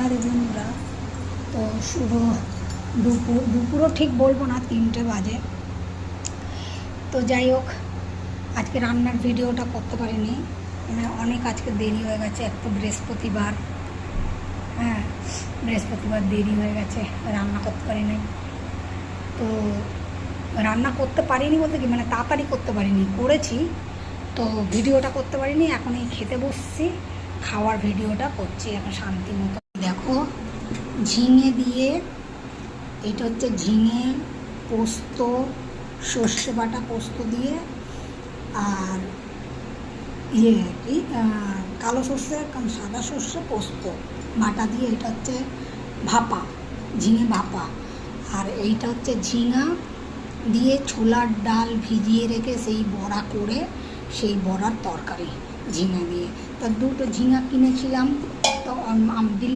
রাধে বন্ধুরা। তো শুভ দুপুরও ঠিক বলবো না, 3টে বাজে। তো যাই হোক, আজকে রান্নার ভিডিওটা করতে পারিনি, মানে অনেক আজকে দেরি হয়ে গেছে। এক তো বৃহস্পতিবার, হ্যাঁ বৃহস্পতিবার দেরি হয়ে গেছে, রান্না করতে পারিনি। তো রান্না করতে পারিনি বলতে কি, মানে তাড়াতাড়ি করতে পারিনি, করেছি তো ভিডিওটা করতে পারিনি। এখন এই খেতে বসছি, খাওয়ার ভিডিওটা করছি এখন শান্তি মতো। দেখো, ঝিঙে দিয়ে, এটা হচ্ছে ঝিঙে পোস্ত, সর্ষে বাটা পোস্ত দিয়ে, আর কি কালো সর্ষে, সাদা সর্ষে পোস্ত বাটা দিয়ে, এটা হচ্ছে ভাপা, ঝিঙে ভাপা। আর এইটা হচ্ছে ঝিঙা দিয়ে ছোলার ডাল ভিজিয়ে রেখে সেই বড়া করে, সেই বড়ার তরকারি ঝিঙা দিয়ে। তো দুটো ঝিঙা কিনেছিলাম, তো